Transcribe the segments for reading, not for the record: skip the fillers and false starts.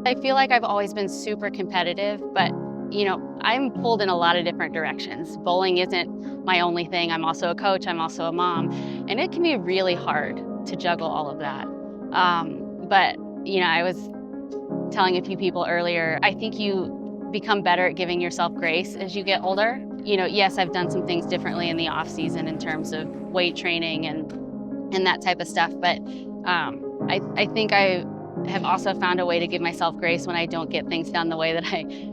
I feel like I've always been super competitive, but you know, I'm pulled in a lot of different directions. Bowling isn't my only thing. I'm also a coach, I'm also a mom, and it can be really hard to juggle all of that. But you know, I was telling a few people earlier, I think you become better at giving yourself grace as you get older. You know, yes, I've done some things differently in the off season in terms of weight training and that type of stuff, but I think I have also found a way to give myself grace when I don't get things done the way that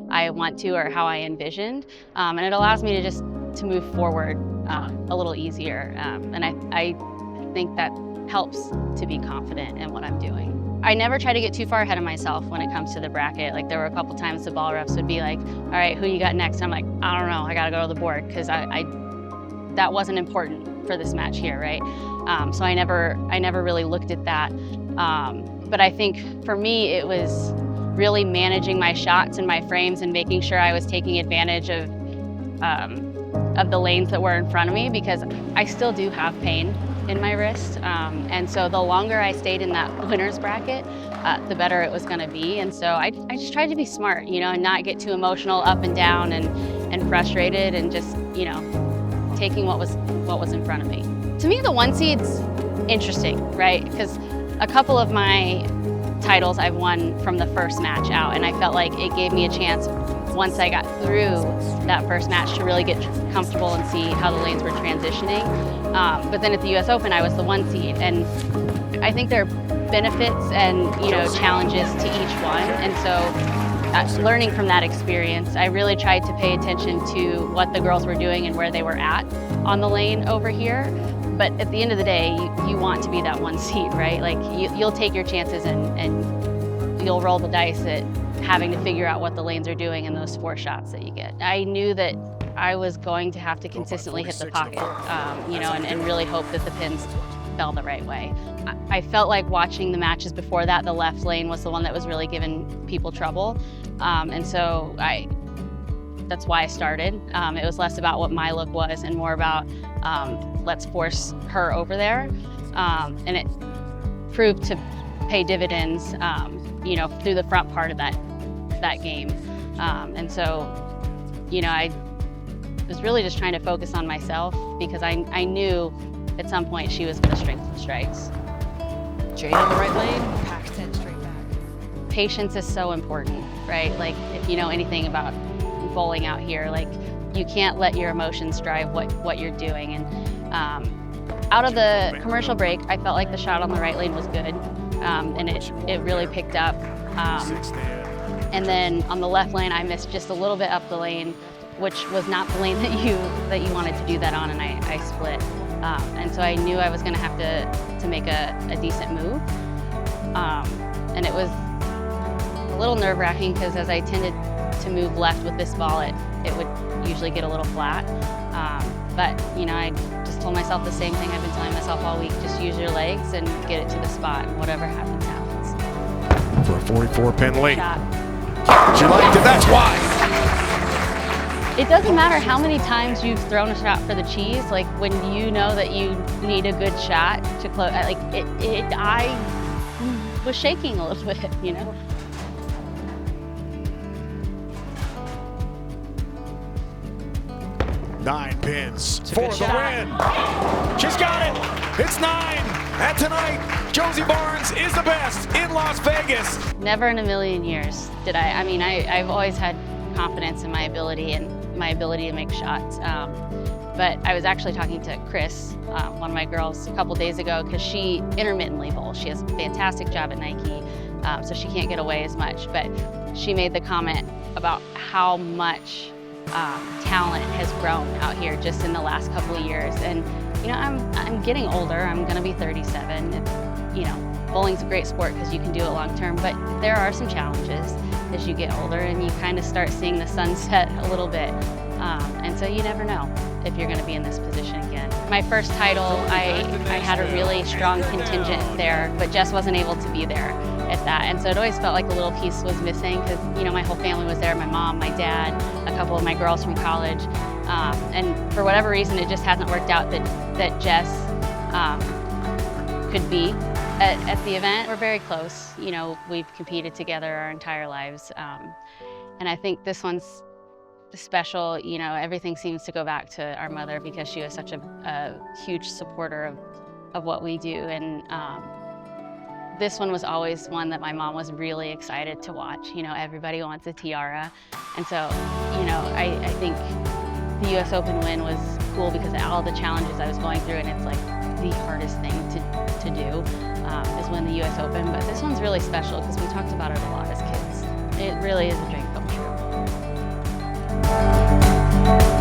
I want to or how I envisioned. And it allows me to move forward a little easier. And I think that helps to be confident in what I'm doing. I never try to get too far ahead of myself when it comes to the bracket. Like there were a couple times the ball refs would be like, all right, who you got next? I'm like, I don't know, I gotta go to the board because that wasn't important for this match here, right? So I never really looked at that. But I think for me, it was really managing my shots and my frames and making sure I was taking advantage of the lanes that were in front of me, because I still do have pain in my wrist. And so the longer I stayed in that winner's bracket, the better it was gonna be. And so I just tried to be smart, you know, and not get too emotional up and down and frustrated, and just, you know, taking what was in front of me. To me, the 1 seed's interesting, right? Because a couple of my titles I've won from the first match out, and I felt like it gave me a chance once I got through that first match to really get comfortable and see how the lanes were transitioning. But then at the US Open, I was the 1 seed, and I think there are benefits and, you know, challenges to each one. And so learning from that experience, I really tried to pay attention to what the girls were doing and where they were at on the lane over here. But at the end of the day, you want to be that 1 seed, right? Like you'll take your chances and you'll roll the dice at having to figure out what the lanes are doing in those 4 shots that you get. I knew that I was going to have to consistently hit the pocket, you know, and really hope that the pins fell the right way. I felt like watching the matches before that, the left lane was the one that was really giving people trouble. And so that's why I started. It was less about what my look was and more about let's force her over there. And it proved to pay dividends, you know, through the front part of that game. And so, you know, I was really just trying to focus on myself, because I knew at some point she was going to strengthen strikes. Jane on the right lane, back 10 straight back. Patience is so important, right? Like if you know anything about bowling out here, like you can't let your emotions drive what you're doing. And out of the commercial break, I felt like the shot on the right lane was good, and it really picked up. And then on the left lane, I missed just a little bit up the lane, which was not the lane that you wanted to do that on, and I split. And so I knew I was going to have to make a decent move. And it was a little nerve-wracking, because as I tended to move left with this ball, it would usually get a little flat. But you know, I just told myself the same thing I've been telling myself all week: just use your legs and get it to the spot, and whatever happens, happens. For a 44-pin lead. Shot. She liked it, that's why. It doesn't matter how many times you've thrown a shot for the cheese. Like when you know that you need a good shot to close, like I was shaking a little bit, you know. 9 pins for the win. She's got it. It's 9. And tonight, Josie Barnes is the best in Las Vegas. Never in a million years did I. I mean, I've always had confidence in my ability and my ability to make shots. But I was actually talking to Chris, one of my girls, a couple days ago, because she intermittently bowls. She has a fantastic job at Nike, so she can't get away as much. But she made the comment about how much talent has grown out here just in the last couple of years. And you know, I'm getting older. I'm going to be 37. You know, bowling's a great sport because you can do it long term, but there are some challenges as you get older, and you kind of start seeing the sunset a little bit. And so you never know if you're going to be in this position again. My first title, I had a really strong contingent there, but Jess wasn't able to be there at that. And so it always felt like a little piece was missing, because you know, my whole family was there, my mom, my dad, a couple of my girls from college. And for whatever reason, it just hasn't worked out that Jess could be At the event, we're very close. You know, we've competed together our entire lives. And I think this one's special. You know, everything seems to go back to our mother because she was such a huge supporter of what we do. And this one was always one that my mom was really excited to watch. You know, everybody wants a tiara. And so, you know, I think the US Open win was cool because of all the challenges I was going through, and it's like the hardest thing to do is win the US Open. But this one's really special because we talked about it a lot as kids. It really is a dream come true.